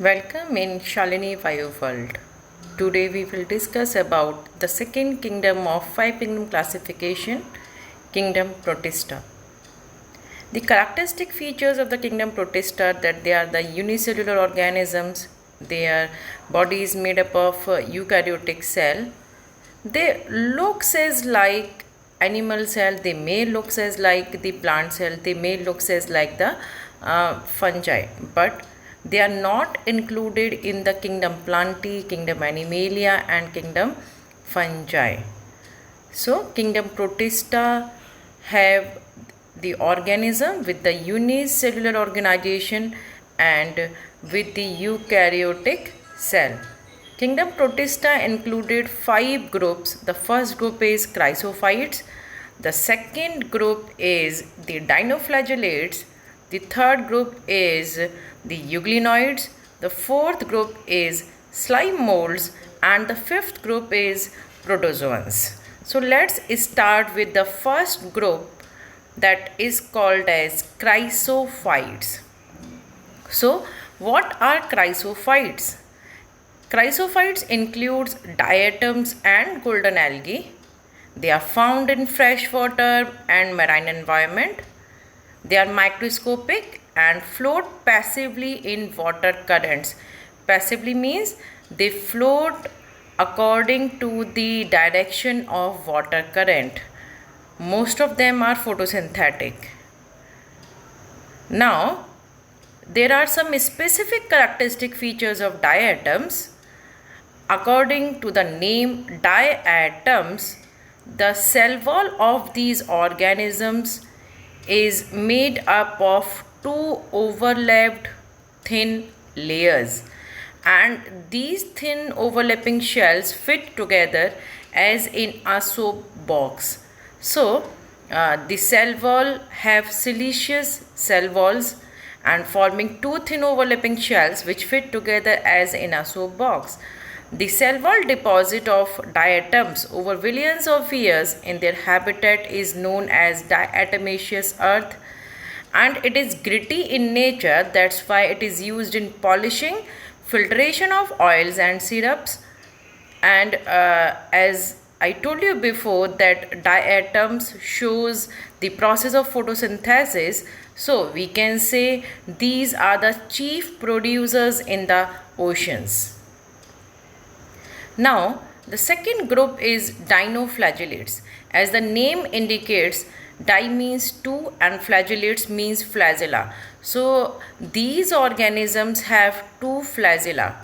Welcome in Shalini Vayu World. Today we will discuss about the second kingdom of five kingdom classification, kingdom Protista. The characteristic features of the kingdom Protista are that they are the unicellular organisms, their body is made up of eukaryotic cell. They looks as like animal cell, they may looks as like the plant cell, they may looks as like the fungi, but they are not included in the kingdom Plantae, kingdom Animalia and kingdom Fungi. So kingdom Protista have the organism with the unicellular organization and with the eukaryotic cell. Kingdom Protista included five groups. The first group is chrysophytes, the second group is the dinoflagellates, the third group is the euglenoids, the fourth group is slime molds, and the fifth group is protozoans. So let's start with the first group that is called as chrysophytes. So what are chrysophytes? Chrysophytes includes diatoms and golden algae. They are found in freshwater and marine environment. They are microscopic and float passively in water currents. Passively means they float according to the direction of water current. Most of them are photosynthetic. Now, there are some specific characteristic features of diatoms. According to the name diatoms, the cell wall of these organisms is made up of two overlapped thin layers, and these thin overlapping shells fit together as in a soap box. So the cell wall have siliceous cell walls and forming two thin overlapping shells which fit together as in a soap box. The cell wall deposit of diatoms over billions of years in their habitat is known as diatomaceous earth, and it is gritty in nature. That's why it is used in polishing, filtration of oils and syrups, and as I told you before that diatoms shows the process of photosynthesis, so we can say these are the chief producers in the oceans. Now, the second group is dinoflagellates. As the name indicates, di means two and flagellates means flagella. So, these organisms have two flagella.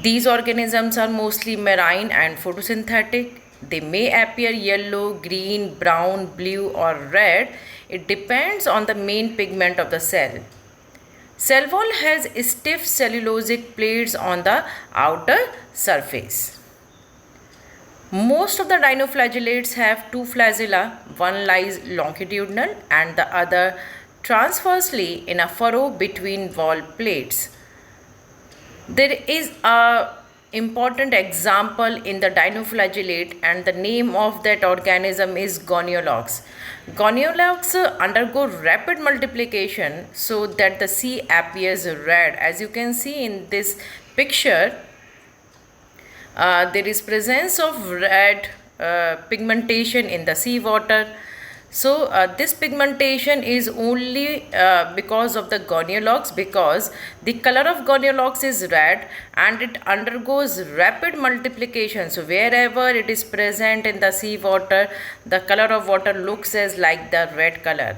These organisms are mostly marine and photosynthetic. They may appear yellow, green, brown, blue or red. It depends on the main pigment of the cell. Cell wall has stiff cellulosic plates on the outer surface. Most of the dinoflagellates have two flagella. One lies longitudinal and the other transversely in a furrow between wall plates. There is a important example in the dinoflagellate, and the name of that organism is goniolochs. Goniolochs undergo rapid multiplication so that the sea appears red. As you can see in this picture, there is presence of red pigmentation in the sea water. So this pigmentation is only because of the goniolochs, because the color of goniolochs is red and it undergoes rapid multiplication. So wherever it is present in the sea water, the color of water looks as like the red color.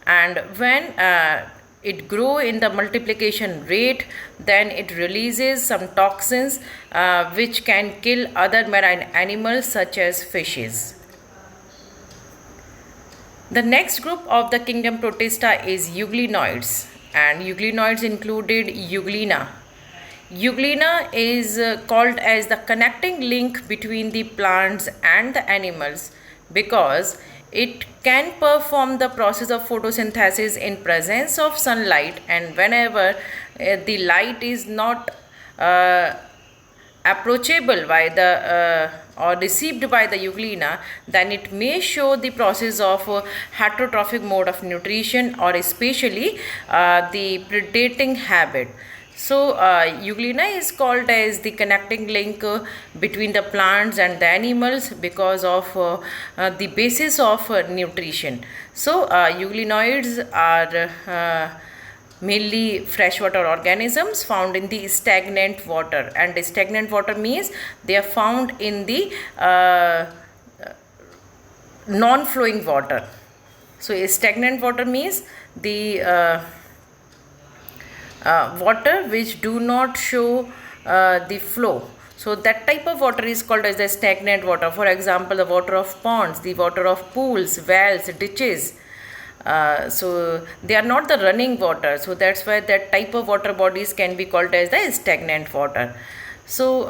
And when it grow in the multiplication rate, then it releases some toxins which can kill other marine animals such as fishes. The next group of the kingdom Protista is euglenoids, and euglenoids included euglena. Euglena is called as the connecting link between the plants and the animals because it can perform the process of photosynthesis in presence of sunlight, and whenever the light is not approachable by the or received by the euglena, then it may show the process of heterotrophic mode of nutrition or especially the predating habit. So, Euglena is called as the connecting link between the plants and the animals because of the basis of nutrition. So, euglenoids are mainly freshwater organisms found in the stagnant water, and the stagnant water means they are found in the non-flowing water. So, stagnant water means the water which do not show the flow. So that type of water is called as the stagnant water. For example, the water of ponds, the water of pools, wells, ditches. So they are not the running water. So that's why that type of water bodies can be called as the stagnant water. So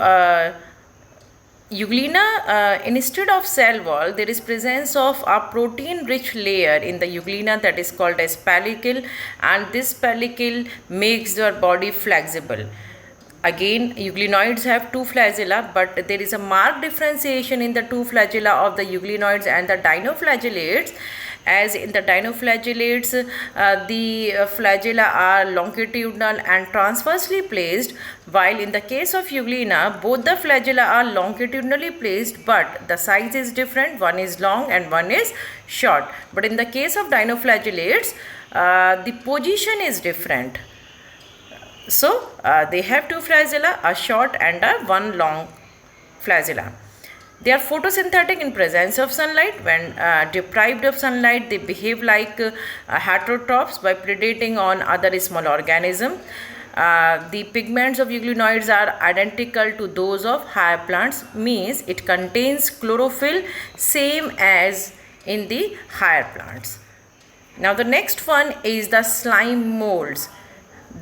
Euglena, instead of cell wall, there is presence of a protein-rich layer in the euglena that is called as pellicle, and this pellicle makes your body flexible. Again, euglenoids have two flagella, but there is a marked differentiation in the two flagella of the euglenoids and the dinoflagellates. As in the dinoflagellates, the flagella are longitudinal and transversely placed, while in the case of euglena, both the flagella are longitudinally placed, but the size is different. One is long and one is short. But in the case of dinoflagellates, the position is different. So, they have two flagella, a short and a one long flagella. They are photosynthetic in presence of sunlight. When deprived of sunlight, they behave like heterotrophs by predating on other small organisms. The pigments of euglenoids are identical to those of higher plants, means it contains chlorophyll same as in the higher plants. Now the next one is the slime molds.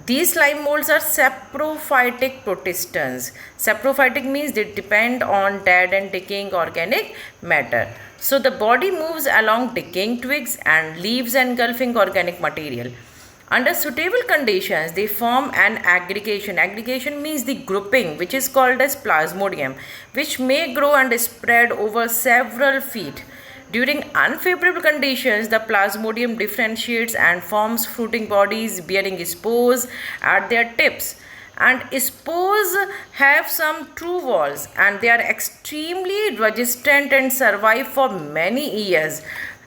These slime molds are saprophytic protistans. Saprophytic means they depend on dead and decaying organic matter. So the body moves along decaying twigs and leaves engulfing organic material. Under suitable conditions, they form an aggregation. Aggregation means the grouping, which is called as plasmodium, which may grow and spread over several feet. During unfavorable conditions, the plasmodium differentiates and forms fruiting bodies bearing spores at their tips. And spores have some true walls, and they are extremely resistant and survive for many years.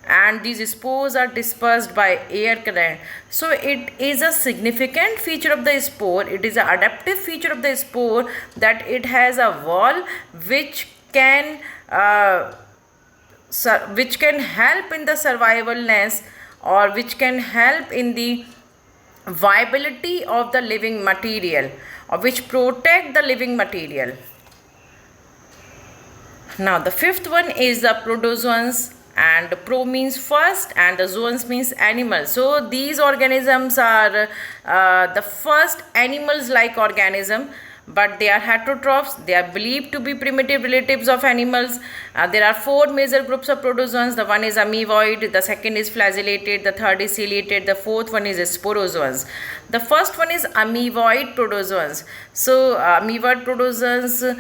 And these spores are dispersed by air current. So it is a significant feature of the spore. It is an adaptive feature of the spore that it has a wall which can help in the survivalness, or which can help in the viability of the living material, or which protect the living material. Now the fifth one is the protozoans, and pro means first and the zoans means animal. So these organisms are the first animals like organism, but they are heterotrophs. They are believed to be primitive relatives of animals. There are four major groups of protozoans. The one is amoeboid, the second is flagellated, the third is ciliated, the fourth one is sporozoans. The first one is amoeboid protozoans. So amoeboid protozoans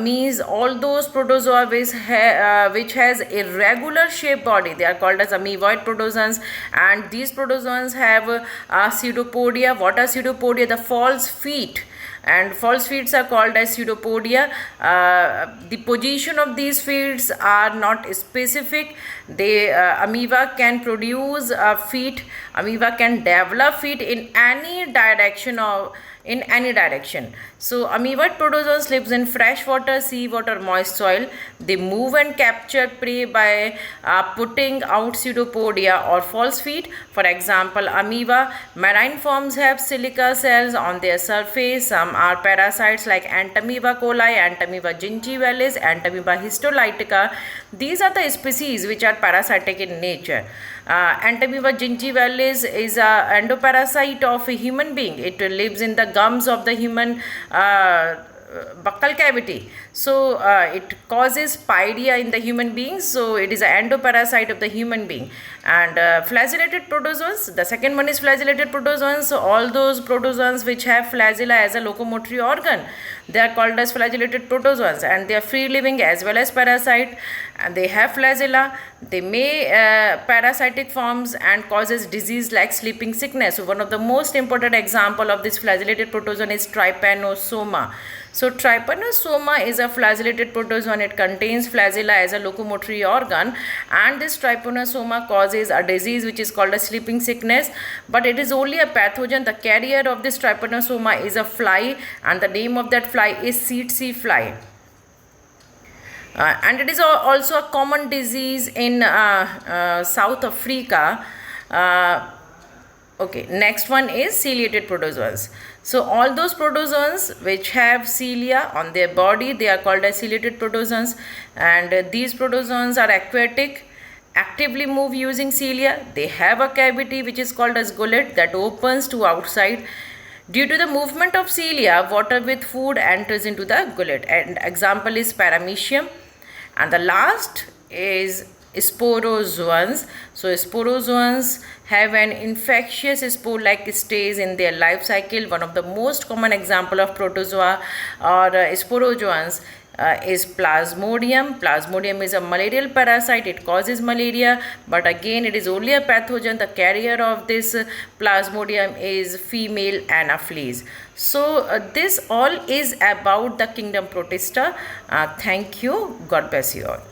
means all those protozoa which has irregular shaped body. They are called as amoeboid protozoans, and these protozoans have pseudopodia. What are pseudopodia? The false feet. And false feet are called as pseudopodia. The position of these feet are not specific. Amoeba can produce feet. Amoeba can develop feet in any direction So amoeboid protozoans lives in fresh water, sea water, moist soil. They move and capture prey by putting out pseudopodia or false feet. For example, amoeba. Marine forms have silica cells on their surface. Some are parasites like Entamoeba coli, Entamoeba gingivalis, Entamoeba histolytica. These are the species which are parasitic in nature. Entamoeba gingivalis is an endoparasite of a human being. It lives in the gums of the human buccal cavity. So it causes paidia in the human beings. So it is an endoparasite of the human being. And flagellated protozoans, the second one is flagellated protozoans. So all those protozoans which have flagella as a locomotory organ, they are called as flagellated protozoans, and they are free living as well as parasite, and they have flagella. They may parasitic forms and causes disease like sleeping sickness. So one of the most important example of this flagellated protozoan is Trypanosoma. So Trypanosoma is a flagellated protozoan. It contains flagella as a locomotory organ, and this Trypanosoma causes a disease which is called a sleeping sickness, but it is only a pathogen. The carrier of this Trypanosoma is a fly, and the name of that fly is tsetse fly. And it is also a common disease in South Africa. Okay, next one is ciliated protozoans. So all those protozoans which have cilia on their body, they are called as ciliated protozoans, and these protozoans are aquatic, actively move using cilia. They have a cavity which is called as gullet that opens to outside. Due to the movement of cilia, water with food enters into the gullet, and example is Paramecium. And the last is sporozoans. So sporozoans have an infectious spore-like stage in their life cycle. One of the most common example of protozoa or sporozoans is Plasmodium. Plasmodium is a malarial parasite. It causes malaria, but again it is only a pathogen. The carrier of this Plasmodium is female Anopheles. So this all is about the kingdom Protista. Thank you. God bless you all.